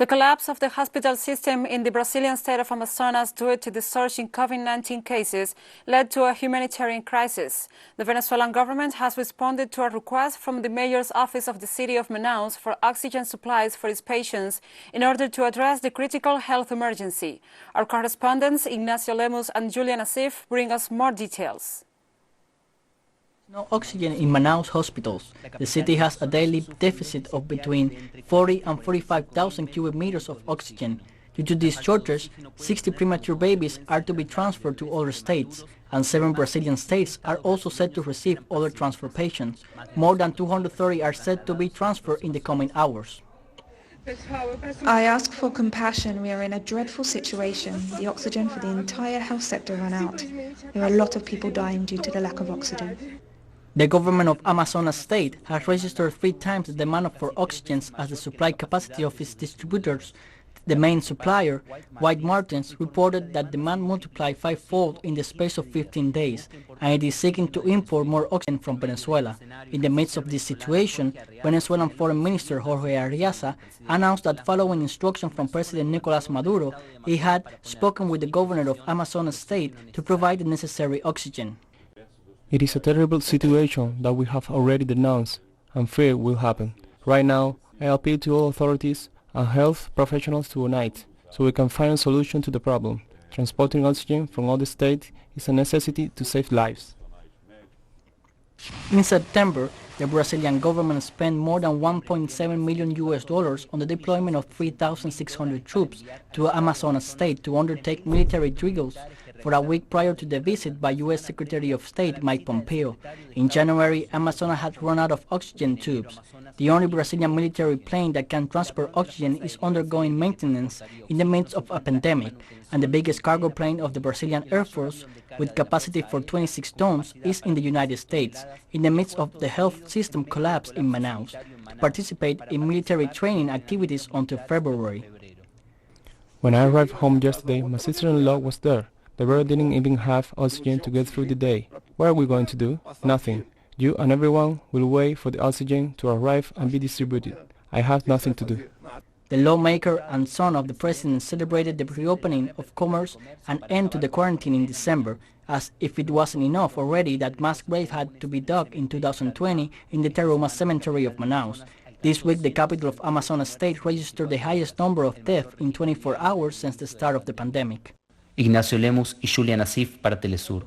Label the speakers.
Speaker 1: The collapse of the hospital system in the Brazilian state of Amazonas due to the surge in COVID-19 cases led to a humanitarian crisis. The Venezuelan government has responded to a request from the mayor's office of the city of Manaus for oxygen supplies for its patients in order to address the critical health emergency. Our correspondents Ignacio Lemus and Julian Asif bring us more details.
Speaker 2: No oxygen in Manaus hospitals. The city has a daily deficit of between 40 and 45,000 cubic meters of oxygen. Due to this shortage, 60 premature babies are to be transferred to other states, and 7 Brazilian states are also set to receive other transfer patients. More than 230 are set to be transferred in the coming hours.
Speaker 3: I ask for compassion. We are in a dreadful situation. The oxygen for the entire health sector ran out. There are a lot of people dying due to the lack of oxygen.
Speaker 2: The government of Amazonas state has registered 3 times the demand for oxygen as the supply capacity of its distributors. The main supplier, White Martins, reported that demand multiplied 5-fold in the space of 15 days, and it is seeking to import more oxygen from Venezuela. In the midst of this situation, Venezuelan Foreign Minister Jorge Arriaza announced that following instruction from President Nicolas Maduro, he had spoken with the governor of Amazonas state to provide the necessary oxygen.
Speaker 4: It is a terrible situation that we have already denounced and fear will happen. Right now, I appeal to all authorities and health professionals to unite so we can find a solution to the problem. Transporting oxygen from other states is a necessity to save lives.
Speaker 2: In September, the Brazilian government spent more than $1.7 million on the deployment of 3,600 troops to Amazonas state to undertake military drills for a week prior to the visit by U.S. Secretary of State Mike Pompeo. In January, Amazonas had run out of oxygen tubes. The only Brazilian military plane that can transport oxygen is undergoing maintenance in the midst of a pandemic, and the biggest cargo plane of the Brazilian Air Force, with capacity for 26 tons, is in the United States, in the midst of the health system collapse in Manaus, to participate in military training activities until February.
Speaker 4: When I arrived home yesterday, my sister-in-law was there. The bird didn't even have oxygen to get through the day. What are we going to do? Nothing. You and everyone will wait for the oxygen to arrive and be distributed. I have nothing to do.
Speaker 2: The lawmaker and son of the president celebrated the reopening of commerce and end to the quarantine in December, as if it wasn't enough already that mass graves had to be dug in 2020 in the Taruma cemetery of Manaus. This week, the capital of Amazonas state registered the highest number of deaths in 24 hours since the start of the pandemic.
Speaker 5: Ignacio Lemus y Julian Asif para TeleSUR.